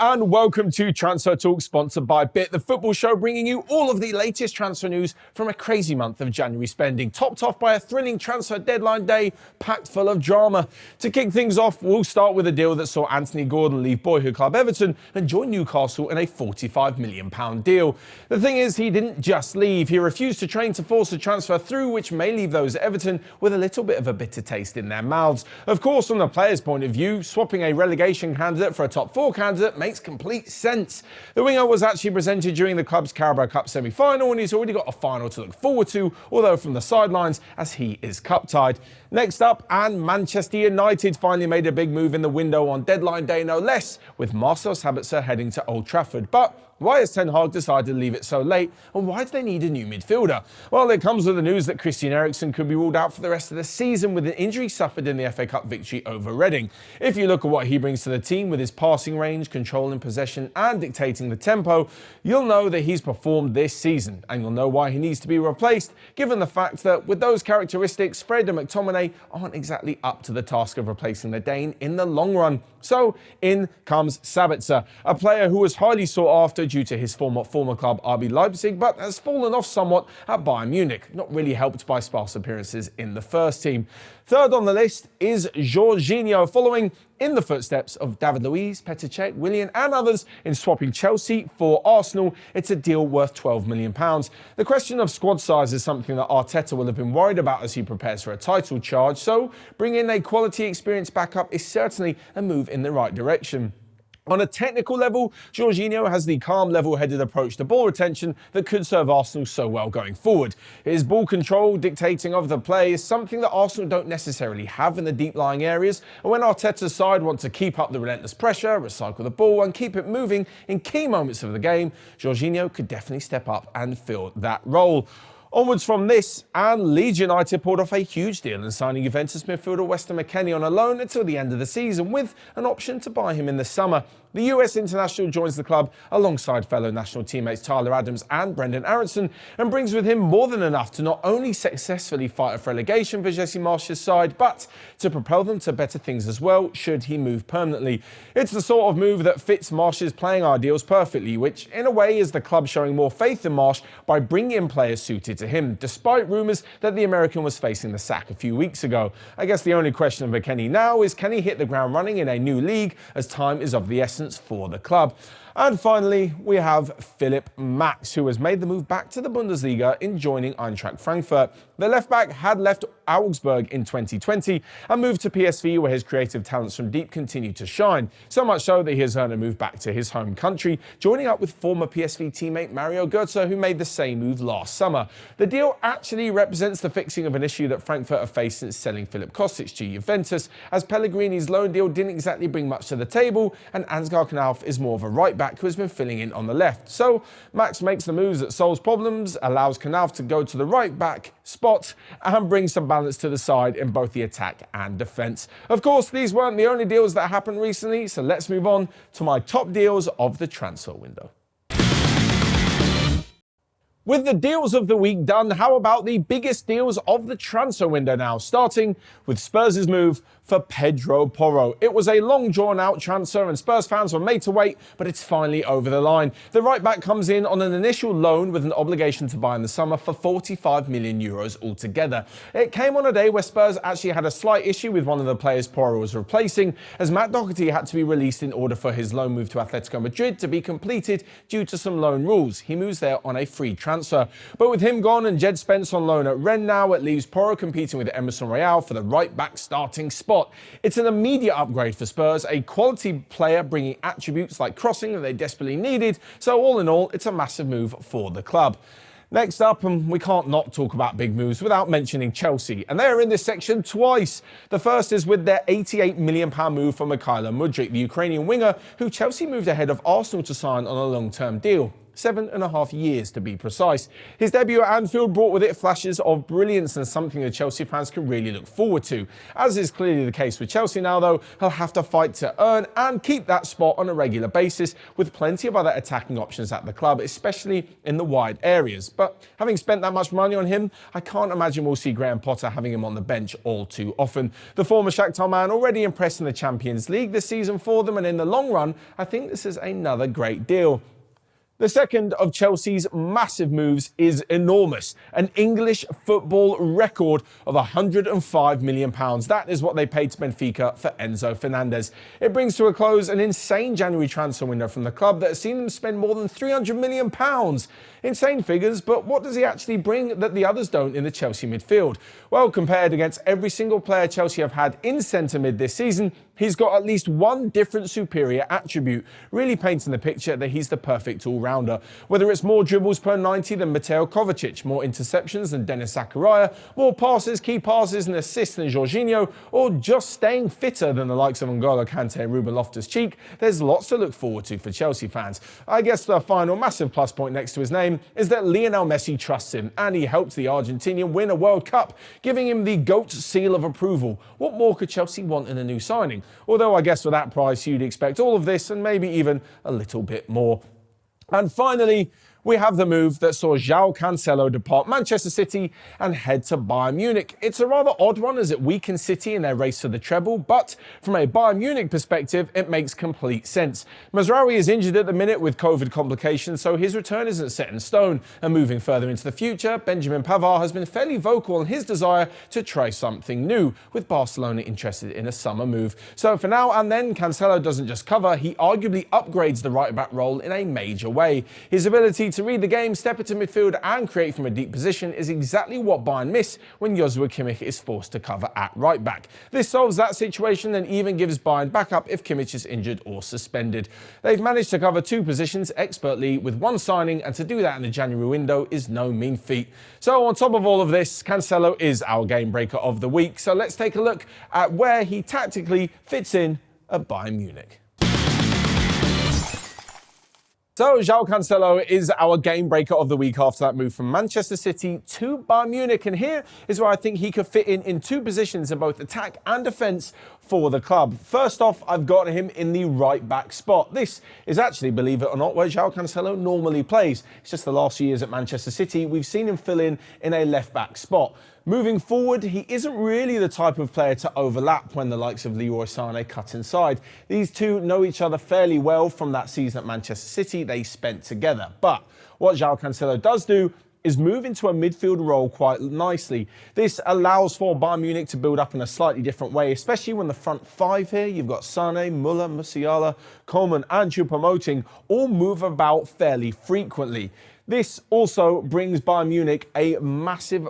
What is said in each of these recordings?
and welcome to Transfer Talk, sponsored by Bit, the football show bringing you all of the latest transfer news from a crazy month of January spending, topped off by a thrilling transfer deadline day packed full of drama. To kick things off, we'll start with a deal that saw Anthony Gordon leave boyhood club Everton and join Newcastle in a £45 million deal. The thing is, he didn't just leave, he refused to train to force a transfer through, which may leave those at Everton with a little bit of a bitter taste in their mouths. Of course, from the player's point of view, swapping a relegation candidate for a top four candidate makes complete sense. The winger was actually presented during the club's Carabao Cup semi-final, and he's already got a final to look forward to, although from the sidelines, as he is cup-tied. Next up, and Manchester United finally made a big move in the window on deadline day, no less, with Marcel Sabitzer heading to Old Trafford. But why has Ten Hag decided to leave it so late, and why do they need a new midfielder? Well, it comes with the news that Christian Eriksen could be ruled out for the rest of the season with an injury suffered in the FA Cup victory over Reading. If you look at what he brings to the team with his passing range, controlling possession and dictating the tempo, you'll know that he's performed this season, and you'll know why he needs to be replaced, given the fact that with those characteristics, Fred and McTominay aren't exactly up to the task of replacing the Dane in the long run. So in comes Sabitzer, a player who was highly sought after due to his former club RB Leipzig, but has fallen off somewhat at Bayern Munich, not really helped by sparse appearances in the first team. Third on the list is Jorginho, following in the footsteps of David Luiz, Petr Cech, Willian and others in swapping Chelsea for Arsenal. It's a deal worth £12 million. The question of squad size is something that Arteta will have been worried about as he prepares for a title charge, so bringing in a quality experienced backup is certainly a move in the right direction. On a technical level, Jorginho has the calm, level-headed approach to ball retention that could serve Arsenal so well going forward. His ball control, dictating of the play, is something that Arsenal don't necessarily have in the deep-lying areas, and when Arteta's side want to keep up the relentless pressure, recycle the ball and keep it moving in key moments of the game, Jorginho could definitely step up and fill that role. Onwards from this, and Leeds United pulled off a huge deal in signing Juventus midfielder Weston McKennie on a loan until the end of the season, with an option to buy him in the summer. The US international joins the club alongside fellow national teammates Tyler Adams and Brendan Aronson, and brings with him more than enough to not only successfully fight off relegation for Jesse Marsch's side, but to propel them to better things as well, should he move permanently. It's the sort of move that fits Marsch's playing ideals perfectly, which in a way is the club showing more faith in Marsch by bringing in players suited to him, despite rumours that the American was facing the sack a few weeks ago. I guess the only question of McKennie now is, can he hit the ground running in a new league, as time is of the essence for the club. And finally, we have Philipp Max, who has made the move back to the Bundesliga in joining Eintracht Frankfurt. The left-back had left Augsburg in 2020 and moved to PSV, where his creative talents from deep continue to shine. So much so that he has earned a move back to his home country, joining up with former PSV teammate Mario Götze, who made the same move last summer. The deal actually represents the fixing of an issue that Frankfurt have faced since selling Filip Kostic to Juventus, as Pellegrini's loan deal didn't exactly bring much to the table, and Ansgar Knauf is more of a right-back who has been filling in on the left. So Max makes the moves that solves problems, allows Knauf to go to the right-back spot, and brings some balance to the side in both the attack and defence. Of course, these weren't the only deals that happened recently, so let's move on to my top deals of the transfer window. With the deals of the week done, how about the biggest deals of the transfer window now, starting with Spurs' move for Pedro Porro. It was a long drawn-out transfer and Spurs fans were made to wait, but it's finally over the line. The right-back comes in on an initial loan with an obligation to buy in the summer for €45 million altogether. It came on a day where Spurs actually had a slight issue with one of the players Porro was replacing, as Matt Doherty had to be released in order for his loan move to Atletico Madrid to be completed due to some loan rules. He moves there on a free transfer. But with him gone and Jed Spence on loan at Rennes now, it leaves Porro competing with Emerson Royale for the right-back starting spot. It's an immediate upgrade for Spurs, a quality player bringing attributes like crossing that they desperately needed. So all in all, it's a massive move for the club. Next up, and we can't not talk about big moves without mentioning Chelsea, and they are in this section twice. The first is with their £88 million move for Mykhailo Mudryk, the Ukrainian winger, who Chelsea moved ahead of Arsenal to sign on a long-term deal. 7.5 years to be precise. His debut at Anfield brought with it flashes of brilliance and something that Chelsea fans can really look forward to. As is clearly the case with Chelsea now though, he'll have to fight to earn and keep that spot on a regular basis, with plenty of other attacking options at the club, especially in the wide areas. But having spent that much money on him, I can't imagine we'll see Graham Potter having him on the bench all too often. The former Shakhtar man already impressed in the Champions League this season for them, and in the long run, I think this is another great deal. The second of Chelsea's massive moves is enormous. An English football record of £105 million. That is what they paid to Benfica for Enzo Fernandez. It brings to a close an insane January transfer window from the club that has seen them spend more than £300 million. Insane figures, but what does he actually bring that the others don't in the Chelsea midfield? Well, compared against every single player Chelsea have had in centre mid this season, he's got at least one different superior attribute, really painting the picture that he's the perfect all-rounder. Whether it's more dribbles per 90 than Mateo Kovacic, more interceptions than Denis Zakaria, more passes, key passes and assists than Jorginho, or just staying fitter than the likes of N'Golo Kante and Ruben Loftus-Cheek, there's lots to look forward to for Chelsea fans. I guess the final massive plus point next to his name is that Lionel Messi trusts him, and he helped the Argentinian win a World Cup, giving him the GOAT seal of approval. What more could Chelsea want in a new signing? Although I guess for that price you'd expect all of this and maybe even a little bit more. And finally, we have the move that saw João Cancelo depart Manchester City and head to Bayern Munich. It's a rather odd one as it weakens City in their race for the treble, but from a Bayern Munich perspective, it makes complete sense. Mazraoui is injured at the minute with COVID complications, so his return isn't set in stone. And moving further into the future, Benjamin Pavard has been fairly vocal on his desire to try something new, with Barcelona interested in a summer move. So for now and then, Cancelo doesn't just cover, he arguably upgrades the right-back role in a major way. His ability to read the game, step into midfield and create from a deep position is exactly what Bayern miss when Joshua Kimmich is forced to cover at right back. This solves that situation and even gives Bayern backup if Kimmich is injured or suspended. They've managed to cover two positions expertly with one signing, and to do that in the January window is no mean feat. So on top of all of this, Cancelo is our game breaker of the week. So let's take a look at where he tactically fits in at Bayern Munich. So João Cancelo is our game breaker of the week after that move from Manchester City to Bayern Munich. And here is where I think he could fit in two positions in both attack and defence for the club. First off, I've got him in the right back spot. This is actually, believe it or not, where João Cancelo normally plays. It's just the last few years at Manchester City, we've seen him fill in a left back spot. Moving forward, he isn't really the type of player to overlap when the likes of Leroy Sané cut inside. These two know each other fairly well from that season at Manchester City they spent together. But what João Cancelo does do is move into a midfield role quite nicely. This allows for Bayern Munich to build up in a slightly different way, especially when the front five here, you've got Sané, Müller, Musiala, Coman and Choupo-Moting, all move about fairly frequently. This also brings Bayern Munich a massive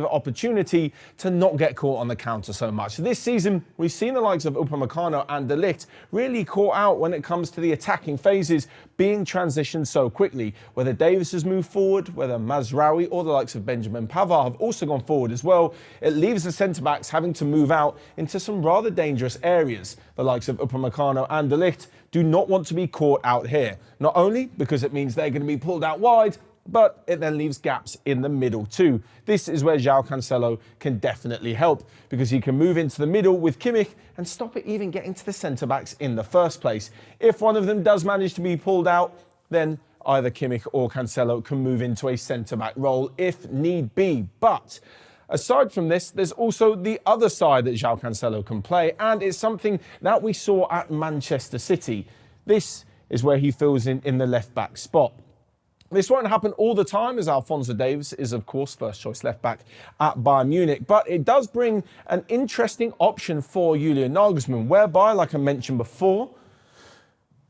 opportunity to not get caught on the counter so much. This season, we've seen the likes of Upamecano and De Ligt really caught out when it comes to the attacking phases being transitioned so quickly. Whether Davis has moved forward, whether Mazraoui or the likes of Benjamin Pavard have also gone forward as well, it leaves the centre-backs having to move out into some rather dangerous areas. The likes of Upamecano and De Ligt do not want to be caught out here. Not only because it means they're going to be pulled out wide, but it then leaves gaps in the middle too. This is where João Cancelo can definitely help, because he can move into the middle with Kimmich and stop it even getting to the centre-backs in the first place. If one of them does manage to be pulled out, then either Kimmich or Cancelo can move into a centre-back role if need be. But aside from this, there's also the other side that João Cancelo can play, and it's something that we saw at Manchester City. This is where he fills in the left-back spot. This won't happen all the time, as Alphonso Davies is, of course, first-choice left-back at Bayern Munich, but it does bring an interesting option for Julian Nagelsmann, whereby, like I mentioned before,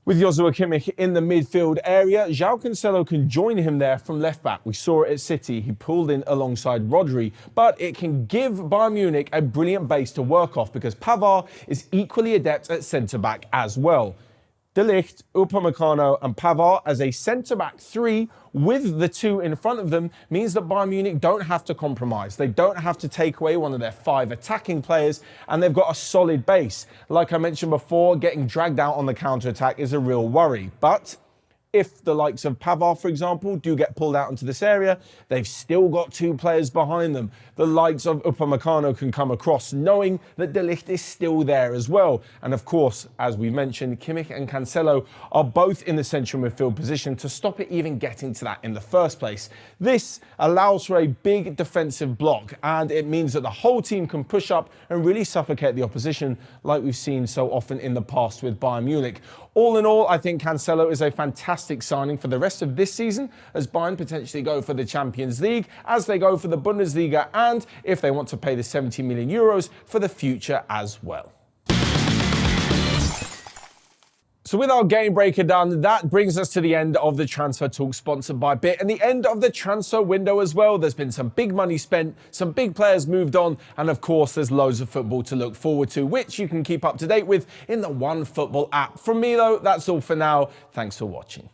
with Joshua Kimmich in the midfield area, João Cancelo can join him there from left-back. We saw it at City. He pulled in alongside Rodri. But it can give Bayern Munich a brilliant base to work off, because Pavard is equally adept at centre-back as well. De Ligt, Upamecano and Pavard as a centre-back three with the two in front of them means that Bayern Munich don't have to compromise. They don't have to take away one of their five attacking players, and they've got a solid base. Like I mentioned before, getting dragged out on the counter-attack is a real worry. But if the likes of Pavard, for example, do get pulled out into this area, they've still got two players behind them. The likes of Upamecano can come across, knowing that De Ligt is still there as well. And of course, as we mentioned, Kimmich and Cancelo are both in the central midfield position to stop it even getting to that in the first place. This allows for a big defensive block, and it means that the whole team can push up and really suffocate the opposition like we've seen so often in the past with Bayern Munich. All in all, I think Cancelo is a fantastic signing for the rest of this season as Bayern potentially go for the Champions League, as they go for the Bundesliga, and if they want to pay the 70 million euros for the future as well. So with our game breaker done, that brings us to the end of the Transfer Talk sponsored by Bit and the end of the transfer window as well. There's been some big money spent, some big players moved on, and of course there's loads of football to look forward to, which you can keep up to date with in the OneFootball app. From me though, that's all for now. Thanks for watching.